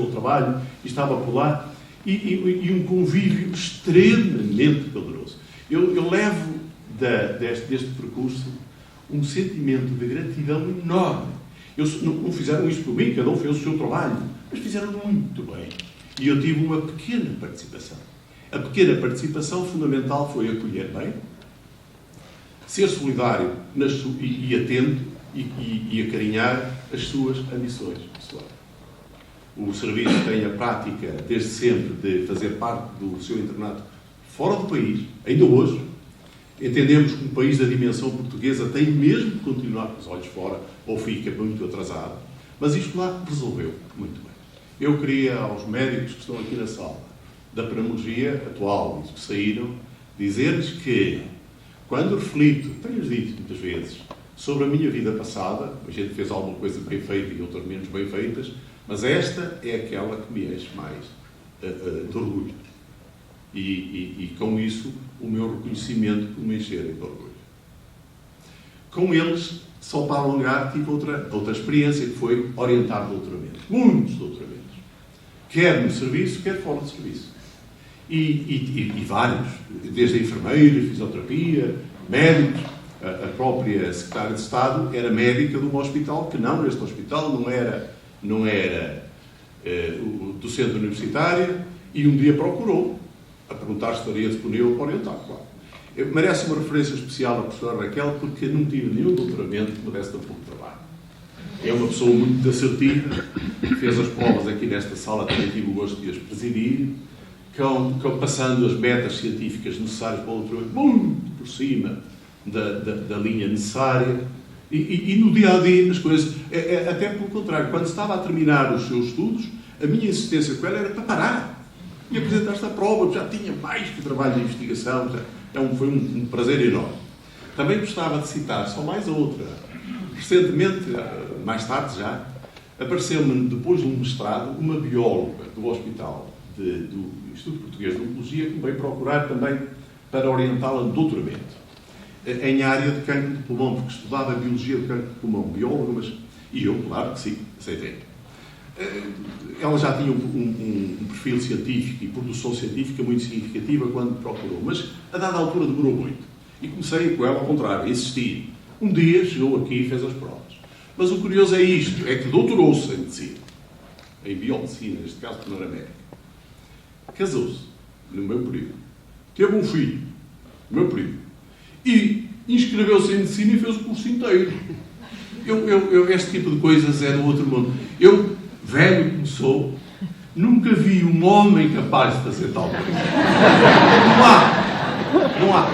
ao trabalho e estava por lá, e um convívio extremamente caloroso. Eu levo deste percurso um sentimento de gratidão enorme. Não fizeram isto por mim, cada um fez o seu trabalho, mas fizeram muito bem. E eu tive uma pequena participação. A pequena participação fundamental foi acolher bem, ser solidário e atento e acarinhar as suas ambições pessoais. O serviço tem a prática, desde sempre, de fazer parte do seu internato fora do país, ainda hoje. Entendemos que um país da dimensão portuguesa tem mesmo de continuar com os olhos fora, ou fica muito atrasado. Mas isto lá resolveu muito bem. Eu queria aos médicos que estão aqui na sala, da pneumologia atual, os que saíram, dizer-lhes que, quando reflito, tenho-lhes dito muitas vezes, sobre a minha vida passada, a gente fez alguma coisa bem feita e outras menos bem feitas, mas esta é aquela que me enche mais de orgulho. E com isso, o meu reconhecimento por me encherem de orgulho. Com eles, só para alongar, tive outra experiência, que foi orientar doutoramentos. Muitos doutoramentos. Quer no serviço, quer fora do serviço. E vários, desde enfermeiros, fisioterapia, médicos. A própria secretária de Estado era médica de um hospital, que não, este hospital não era do centro universitário, e um dia procurou, a perguntar se estaria disponível para orientar, claro. Merece uma referência especial à professora Raquel, porque não tive nenhum doutoramento que me desse tão pouco trabalho. É uma pessoa muito assertiva, fez as provas aqui nesta sala, também tive o gosto de as presidir, passando as metas científicas necessárias para o doutoramento, muito por cima da linha necessária, e no dia-a-dia as coisas, até pelo contrário, quando estava a terminar os seus estudos, a minha insistência com ela era para parar e apresentar-se à prova, já tinha mais que trabalho de investigação, foi um prazer enorme. Também gostava de citar só mais outra. Recentemente, mais tarde já, apareceu-me, depois de um mestrado, uma bióloga do hospital do Instituto Português de Oncologia, que me veio procurar também para orientá-la no doutoramento, em área de cancro de pulmão, porque estudava a biologia do cancro de pulmão, bióloga, e eu, claro que sim, aceitei. Ela já tinha um perfil científico e produção científica muito significativa quando me procurou, mas a dada altura demorou muito. E comecei com ela ao contrário, a insistir. Um dia chegou aqui e fez as provas. Mas o curioso é isto, é que doutorou-se em medicina, em biomedicina, neste caso, porque não era médica. Casou-se, no meu período. Teve um filho, no meu período. E inscreveu-se em medicina e fez o curso inteiro. Este tipo de coisas é do outro mundo. Eu, velho como sou, nunca vi um homem capaz de fazer tal coisa. Não há.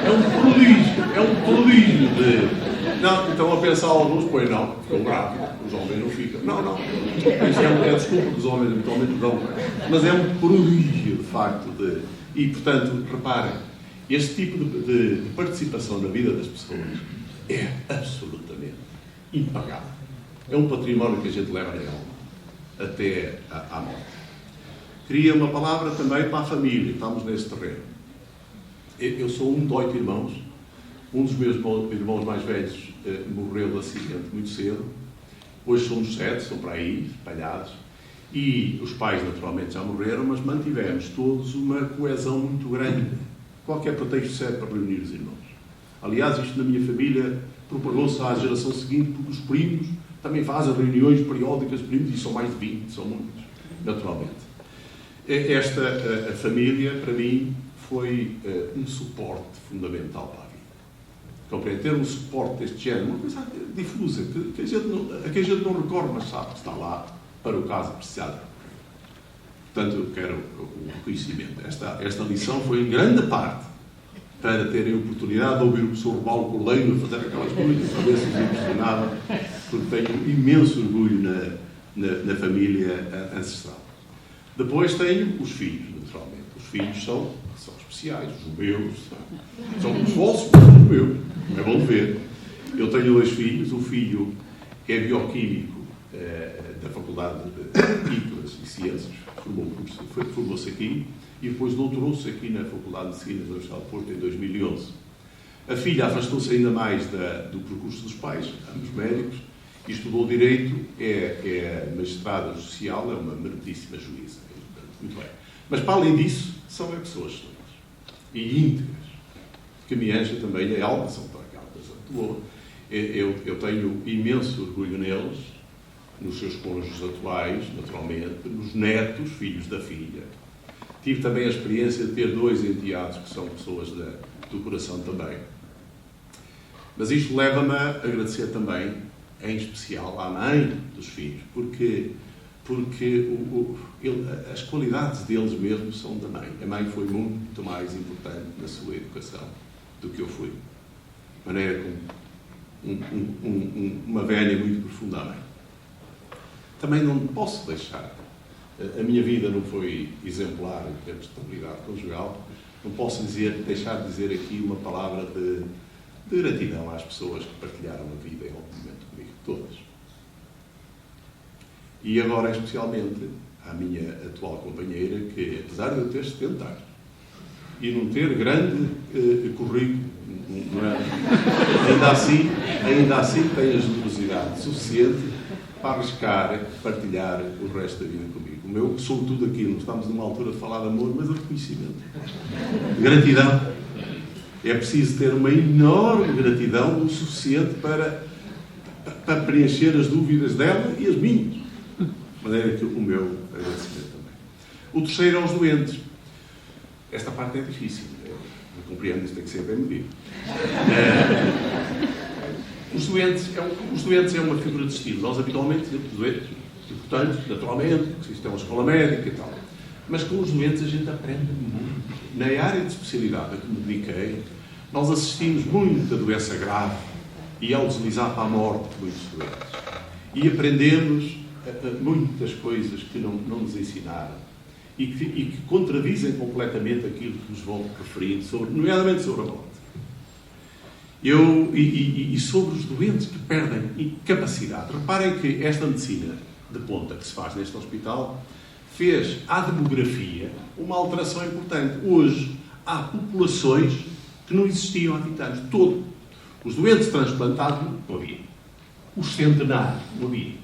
É um prodígio de... Não, estão a pensar alguns, pois não, ficam grávidos, os homens não ficam. Não. Isso é desculpa que os homens habitualmente dão, mas é um prodígio, de facto, e, portanto, reparem, Este tipo de participação na vida das pessoas é absolutamente impagável. É um património que a gente leva na alma até à morte. Queria uma palavra também para a família. Estamos nesse terreno. Eu sou um de 8 irmãos. Um dos meus irmãos mais velhos morreu de acidente muito cedo. Hoje somos 7, são para aí, espalhados. E os pais, naturalmente, já morreram, mas mantivemos todos uma coesão muito grande. Qualquer pretexto serve para reunir os irmãos. Aliás, isto na minha família propagou-se à geração seguinte, porque os primos também fazem reuniões periódicas, primos, e são mais de 20, são muitos, naturalmente. A família, para mim, foi um suporte fundamental para a vida. Compreende? Ter um suporte deste género, uma coisa difusa, que a gente não recorre, mas sabe que está lá para o caso apreciado. Portanto, eu quero o reconhecimento. Esta lição foi em grande parte para terem a oportunidade de ouvir o professor Paulo Cordeiro fazer aquelas coisas, para ver se os impressionava, porque tenho imenso orgulho na família ancestral. Depois tenho os filhos, naturalmente. Os filhos são especiais, os meus, são os vossos, mas são os meus. É bom de ver. Eu tenho 2 filhos, o filho é bioquímico da Faculdade de Químicas e Ciências, formou-se aqui e depois doutorou-se aqui na Faculdade de Medicina da Universidade de Porto em 2011. A filha afastou-se ainda mais do percurso dos pais, ambos médicos, e estudou Direito, é magistrada social, é uma meritíssima juíza. Muito bem. Mas, para além disso, são pessoas excelentes e íntegras, que me enchem também a alma, são para aquela coisa muito boa. Eu tenho imenso orgulho neles, nos seus cônjuges atuais, naturalmente, nos netos, filhos da filha. Tive também a experiência de ter 2 enteados que são pessoas do coração também. Mas isto leva-me a agradecer também, em especial, à mãe dos filhos, porque as qualidades deles mesmos são da mãe. A mãe foi muito mais importante na sua educação do que eu fui. De maneira com uma velha muito profunda à mãe. Também não posso deixar. A minha vida não foi exemplar em termos de estabilidade conjugal. Não posso deixar de dizer aqui uma palavra de gratidão às pessoas que partilharam a vida em algum momento comigo. Todas. E agora, especialmente, à minha atual companheira, que, apesar de eu ter 70 anos e não ter grande currículo, não é? ainda assim tem a generosidade suficiente para arriscar, partilhar o resto da vida comigo. O meu, sou tudo aquilo, estamos numa altura de falar de amor, mas de reconhecimento, de gratidão. É preciso ter uma enorme gratidão, o suficiente para preencher as dúvidas dela e as minhas. De maneira que o meu agradecimento também. O terceiro é os doentes. Esta parte é difícil. Eu compreendo, isto tem que ser bem medido. Os doentes é uma figura de estilo. Nós, habitualmente, dizemos doentes, importantes, naturalmente, porque isto é uma escola médica e tal. Mas com os doentes a gente aprende muito. Na área de especialidade a que me dediquei, nós assistimos muito a doença grave e ao deslizar para a morte de muitos doentes. E aprendemos muitas coisas que não nos ensinaram e que contradizem completamente aquilo que nos vão referindo, nomeadamente sobre a morte. E sobre os doentes que perdem capacidade. Reparem que esta medicina de ponta que se faz neste hospital fez à demografia uma alteração importante. Hoje há populações que não existiam há 20 anos. Os doentes transplantados não havia. Os centenários não havia.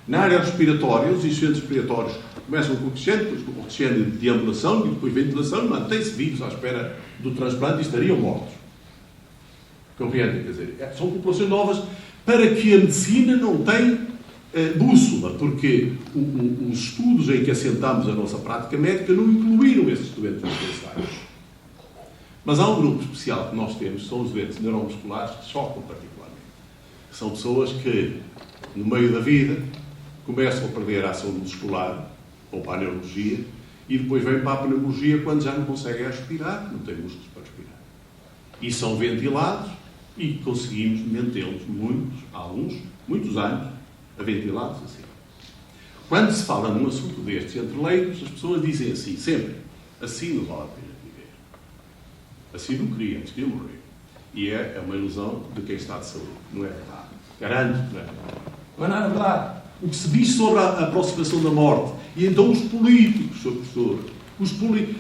Na área respiratória, os insuficientes respiratórios começam com o crescente, depois com o crescente de deambulação e depois ventilação, mantém-se vivos à espera do transplante e estariam mortos. Compreendem? Quer dizer, são populações novas para que a medicina não tem bússola, porque os estudos em que assentamos a nossa prática médica não incluíram esses doentes necessários. Mas há um grupo especial que nós temos, são os doentes neuromusculares, que chocam particularmente. São pessoas que, no meio da vida, começam a perder a ação muscular, ou para a neurologia, e depois vêm para a pneumologia quando já não conseguem respirar, não têm músculos para respirar. E são ventilados e conseguimos mantê-los muitos anos, a ventilados assim. Quando se fala num assunto destes entre leigos, as pessoas dizem assim, sempre, assim não vale a pena viver. Assim não queria, antes queria morrer. E é uma ilusão de quem está de saúde. Não é verdade. Garanto que não é verdade. Não é nada verdade. O que se diz sobre a aproximação da morte. E então os políticos, Sr. Professor,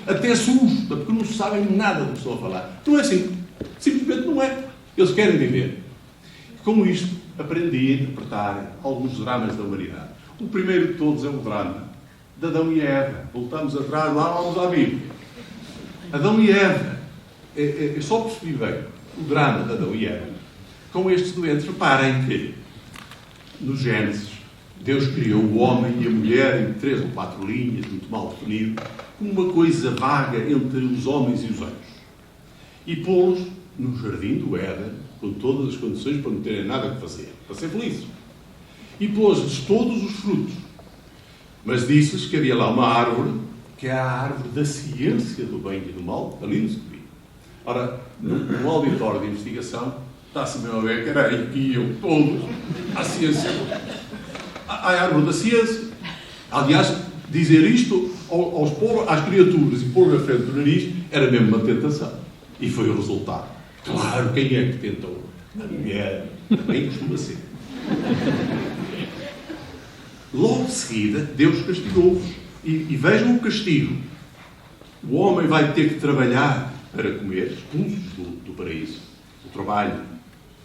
até assustam, porque não sabem nada do que estão a falar. Não é assim. Simplesmente não é. Eles querem viver. Com isto, aprendi a interpretar alguns dramas da humanidade. O primeiro de todos é o drama de Adão e Eva. Voltamos atrás, lá vamos à Bíblia. Adão e Eva. Eu só percebi bem o drama de Adão e Eva com estes doentes. Reparem que, no Gênesis, Deus criou o homem e a mulher em 3 ou 4 linhas, muito mal definido, como uma coisa vaga entre os homens e os anjos. E pô-los no jardim do Éden, com todas as condições para não terem nada a fazer, para ser felizes. E pôs-lhes todos os frutos. Mas disse-lhes que havia lá uma árvore, que é a árvore da ciência do bem e do mal, ali não se via. Ora, no auditório de investigação, está-se mesmo a ver que era aí que iam todos à ciência, à árvore da ciência. Aliás, dizer isto às criaturas e pôr na frente do nariz era mesmo uma tentação. E foi o resultado. Claro, quem é que tentou? A mulher. Também costuma ser. Logo de seguida, Deus castigou-vos. E vejam o castigo. O homem vai ter que trabalhar para comer, expulsos do paraíso. O trabalho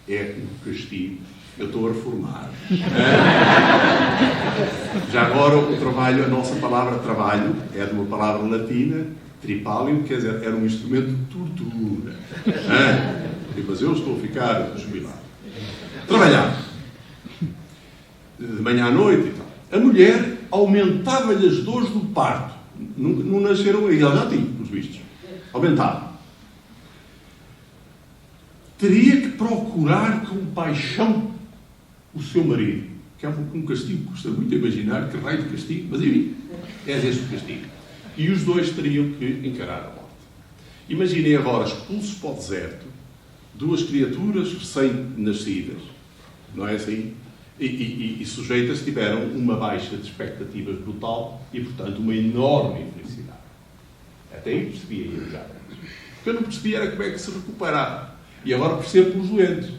é um castigo. Eu estou a reformar. Já agora, o trabalho, a nossa palavra trabalho, é de uma palavra latina, tripalium, quer dizer, era um instrumento de tortura. Mas eu estou a ficar jubilado. Trabalhar. De manhã à noite e tal. A mulher aumentava-lhe as dores do parto. Não nasceram aí, ela já tinha, os vistos. Aumentava. Teria que procurar com paixão o seu marido. Que é um castigo, custa muito imaginar que raio de castigo, mas enfim, é esse o castigo. E os dois teriam que encarar a morte. Imaginem agora, expulsos para o deserto, 2 criaturas recém-nascidas, não é assim? E sujeitas tiveram uma baixa de expectativas brutal e, portanto, uma enorme infelicidade. Até aí percebia eu já. O que eu não percebia era como é que se recuperava. E agora percebo pelos doentes.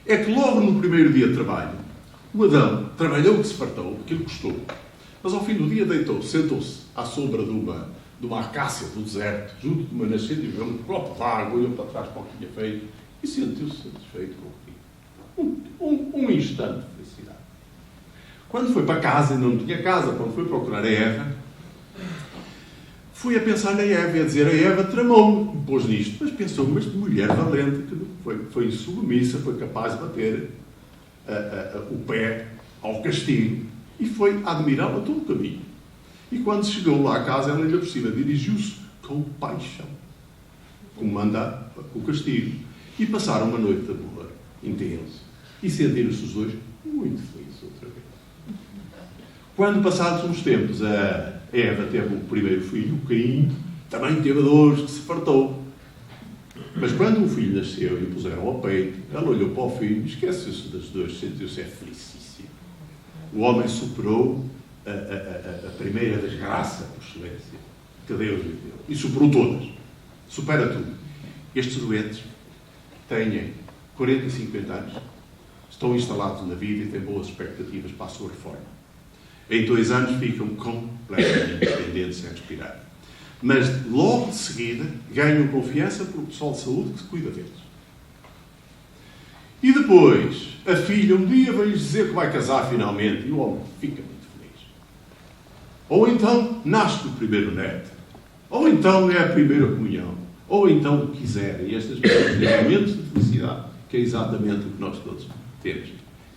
É que logo no primeiro dia de trabalho, o Adão trabalhou que se fartou, aquilo custou. Mas ao fim do dia deitou-se, sentou-se à sombra de uma acácia do deserto, junto de uma nascente, e bebeu um copo de água, olhou para trás para o que tinha feito e sentiu-se satisfeito com o que tinha. Um instante de felicidade. Quando foi para casa, ainda não tinha casa, quando foi procurar a Eva, fui a pensar na Eva e a dizer, a Eva tramou-me, pôs nisto, mas pensou, mas de mulher valente, que foi submissa, foi capaz de bater o pé ao castigo, e foi admirá-la todo o caminho. E quando chegou lá à casa, ela ainda por cima dirigiu-se com paixão, como manda o castigo. E passaram uma noite de amor intenso. E sentiram-se os dois muito felizes outra vez. Quando, passados uns tempos, a Eva teve o primeiro filho, o Caim, também teve dores, que se fartou. Mas quando o filho nasceu e o puseram ao peito, ela olhou para o filho, esqueceu-se das dores, sentiu-se felicíssimo. O homem superou a primeira desgraça, por excelência, que Deus lhe deu. E superou todas. Supera tudo. Estes doentes têm 40 e 50 anos, estão instalados na vida e têm boas expectativas para a sua reforma. Em 2 anos ficam completamente independentes sem respirar. Mas logo de seguida ganham confiança pelo pessoal de saúde que se cuida deles. E depois, a filha um dia vem-lhes dizer que vai casar finalmente e o homem fica muito feliz. Ou então nasce o primeiro neto. Ou então é a primeira comunhão. Ou então o que quiserem. E estas pessoas têm momentos de felicidade, que é exatamente o que nós todos temos.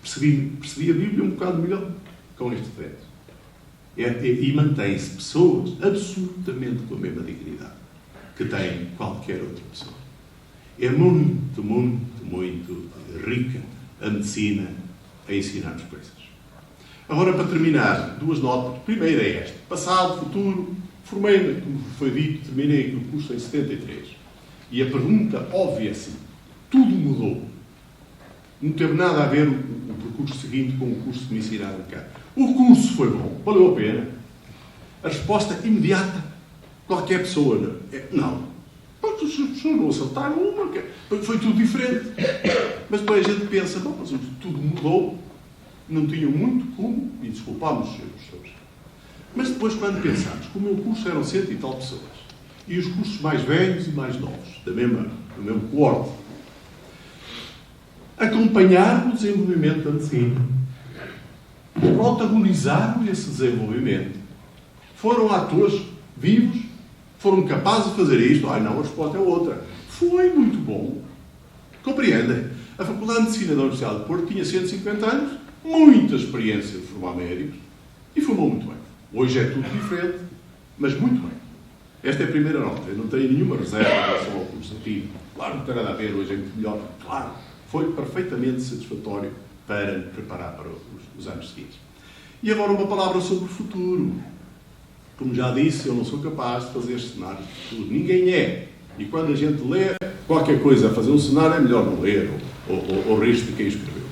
Percebi a Bíblia um bocado melhor com este texto. E mantém-se pessoas absolutamente com a mesma dignidade que tem qualquer outra pessoa. É muito, muito, muito rica a medicina a ensinar-nos coisas. Agora, para terminar, 2 notas. Primeira é esta. Passado, futuro, formei-me, como foi dito, terminei aqui o curso em 73. E a pergunta óbvia é assim. Tudo mudou. Não teve nada a ver o percurso seguinte com o curso que me ensinaram cá. O curso foi bom, valeu a pena. A resposta imediata, qualquer pessoa, não. Porque os professores não acertaram uma, foi tudo diferente. Mas depois a gente pensa, bom, mas tudo mudou, não tinham muito como, e desculpámos os seus professores. Mas depois, quando pensamos que o meu curso eram 100 e tal pessoas, e os cursos mais velhos e mais novos, do mesmo coorte, acompanharam o desenvolvimento da medicina, protagonizaram esse desenvolvimento, foram atores vivos, foram capazes de fazer isto. Não, a resposta é outra. Foi muito bom. Compreendem? A Faculdade de Medicina da Universidade de Porto tinha 150 anos, muita experiência de formar médicos, e formou muito bem. Hoje é tudo diferente, mas muito bem. Esta é a primeira nota. Eu não tenho nenhuma reserva em relação ao curso aqui. Claro, não tem nada a ver, hoje é muito melhor. Claro, foi perfeitamente satisfatório para me preparar para os anos seguintes. E agora uma palavra sobre o futuro. Como já disse, eu não sou capaz de fazer cenários de futuro. Ninguém é. E quando a gente lê qualquer coisa a fazer um cenário, é melhor não ler ou rir-se de quem escreveu.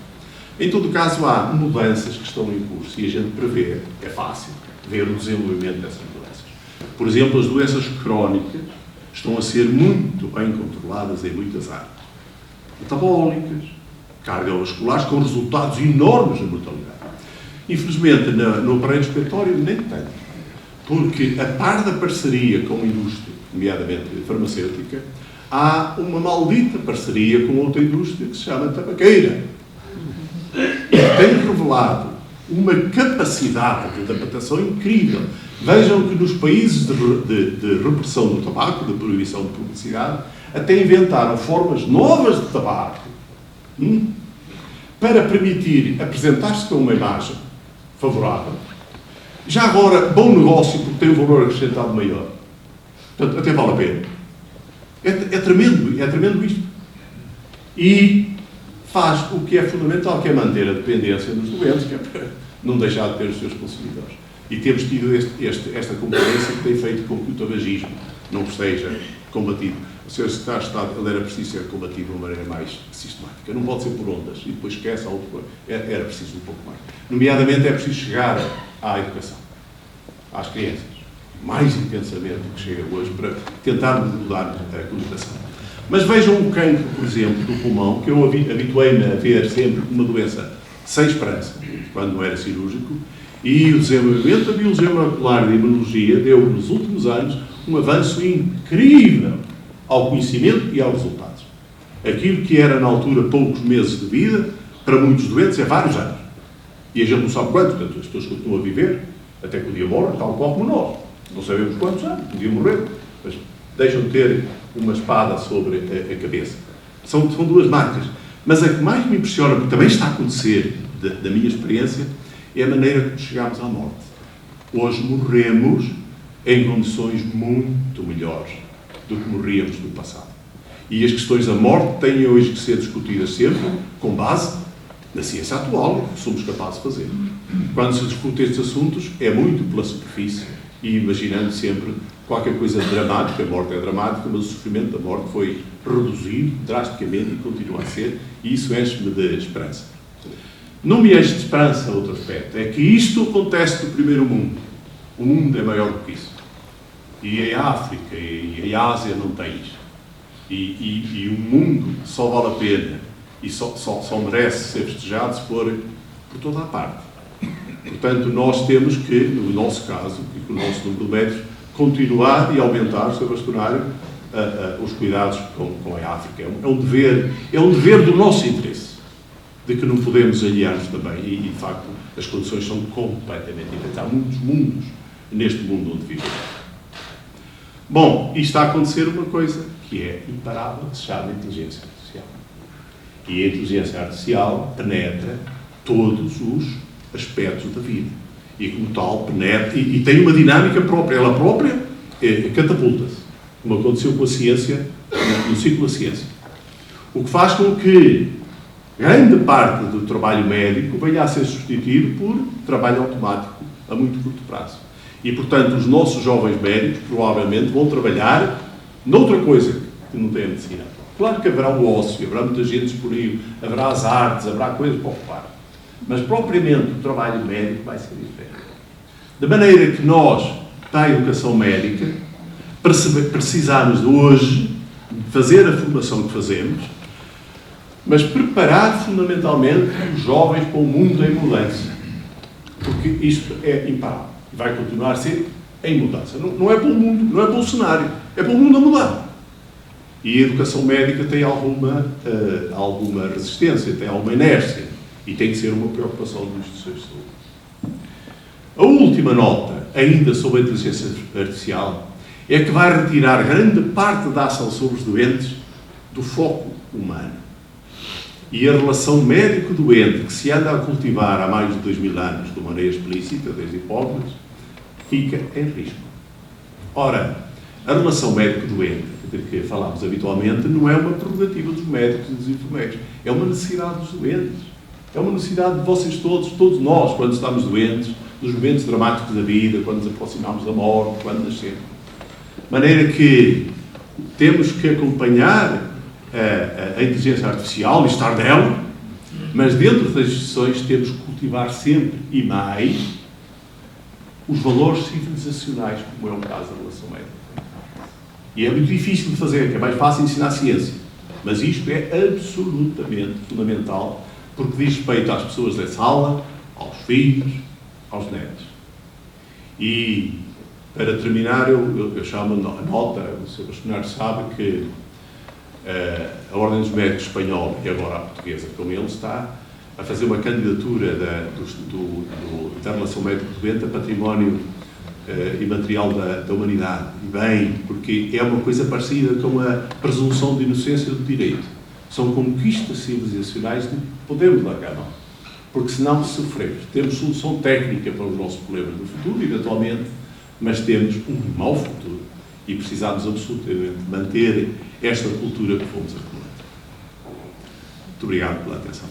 Em todo caso, há mudanças que estão em curso e a gente prevê, é fácil, ver o desenvolvimento dessas mudanças. Por exemplo, as doenças crónicas estão a ser muito bem controladas em muitas áreas. Metabólicas, cardiovasculares, com resultados enormes na mortalidade. Infelizmente, no aparelho respiratório, nem tanto. Porque, a par da parceria com a indústria, nomeadamente farmacêutica, há uma maldita parceria com outra indústria que se chama tabaqueira. E tem revelado uma capacidade de adaptação incrível. Vejam que nos países de repressão do tabaco, de proibição de publicidade, até inventaram formas novas de tabaco para permitir apresentar-se com uma imagem favorável. Já agora, bom negócio, porque tem um valor acrescentado maior. Portanto, até vale a pena. É tremendo isto. E faz o que é fundamental, que é manter a dependência dos doentes, que é para não deixar de ter os seus consumidores. E temos tido esta concorrência que tem feito com que o tabagismo não seja combatido. O Sr. Secretário de Estado, ele era preciso ser combatido de uma maneira mais sistemática. Não pode ser por ondas e depois esquece a outra coisa. Era preciso um pouco mais. Nomeadamente, é preciso chegar à educação, às crianças, mais intensamente do que chega hoje, para tentar mudar a conotação. Mas vejam o cancro, por exemplo, do pulmão, que eu habituei-me a ver sempre uma doença sem esperança, quando não era cirúrgico, e o desenvolvimento da biologia molecular e da imunologia deu, nos últimos anos, um avanço incrível ao conhecimento e aos resultados. Aquilo que era, na altura, poucos meses de vida, para muitos doentes, é vários anos. E a gente não sabe quanto, portanto, as pessoas continuam a viver, até que o dia morre, tal qual como nós. Não sabemos quantos anos, podiam morrer, mas deixam de ter uma espada sobre a cabeça. São duas marcas. Mas a que mais me impressiona, porque também está a acontecer, da minha experiência, é a maneira como chegamos à morte. Hoje morremos em condições muito melhores do que morríamos no passado. E as questões da morte têm hoje que ser discutidas sempre com base na ciência atual, que somos capazes de fazer. Quando se discute estes assuntos, é muito pela superfície e imaginando sempre qualquer coisa dramática. A morte é dramática, mas o sofrimento da morte foi reduzido drasticamente e continua a ser, e isso enche-me de esperança. Não me enche de esperança outro aspecto, é que isto acontece no primeiro mundo. O mundo é maior do que isso. E a África e a Ásia não têm isto. E o mundo só vale a pena e só merece ser festejado se for por toda a parte. Portanto, nós temos que, no nosso caso, e com o nosso número de médicos, continuar e aumentar, Sr. Bastonário, os cuidados com a África. É um dever do nosso interesse, de que não podemos aliar-nos também. E, de facto, as condições são completamente diferentes. Há muitos mundos neste mundo onde vivemos. Bom, e está a acontecer uma coisa que é imparável, que se chama inteligência artificial. E a inteligência artificial penetra todos os aspectos da vida. E, como tal, penetra e tem uma dinâmica própria. Ela própria catapulta-se, como aconteceu com a ciência, no ciclo da ciência. O que faz com que grande parte do trabalho médico venha a ser substituído por trabalho automático a muito curto prazo. E, portanto, os nossos jovens médicos provavelmente vão trabalhar noutra coisa que não tem a medicina. Claro que haverá o ócio, haverá muita gente disponível, haverá as artes, haverá coisas para ocupar. Mas, propriamente, o trabalho médico vai ser diferente. De maneira que nós, para a educação médica, precisamos de hoje fazer a formação que fazemos, mas preparar fundamentalmente os jovens para um mundo em mudança. Porque isto é imparável. E vai continuar a ser em mudança. Não é pelo mundo, não é pelo cenário, é pelo mundo a mudar. E a educação médica tem alguma resistência, tem alguma inércia. E tem que ser uma preocupação das instituições de saúde. A última nota, ainda sobre a inteligência artificial, é que vai retirar grande parte da ação sobre os doentes do foco humano. E a relação médico-doente, que se anda a cultivar há mais de 2000 anos, de maneira explícita, desde Hipócrates, fica em risco. Ora, a relação médico-doente, de que falamos habitualmente, não é uma prerrogativa dos médicos e dos enfermeiros. É uma necessidade dos doentes. É uma necessidade de vocês todos nós, quando estamos doentes, nos momentos dramáticos da vida, quando nos aproximamos da morte, quando nascemos. De maneira que temos que acompanhar a inteligência artificial e estar dela, mas dentro das instituições temos que cultivar sempre e mais os valores civilizacionais, como é o caso da relação médica. E é muito difícil de fazer, que é mais fácil ensinar ciência. Mas isto é absolutamente fundamental, porque diz respeito às pessoas da sala, aos filhos, aos netos. E, para terminar, eu chamo a nota, o Sr. Bastonário sabe que a Ordem dos Médicos Espanhola, e agora a portuguesa com ele, está a fazer uma candidatura da relação médico-doente a património imaterial da humanidade. E bem, porque é uma coisa parecida com a presunção de inocência do direito. São conquistas civilizacionais que podemos largar a mão, porque senão sofremos. Temos solução técnica para os nossos problemas do futuro, eventualmente, mas temos um mau futuro e precisamos absolutamente manter esta cultura que fomos acumulando. Muito obrigado pela atenção.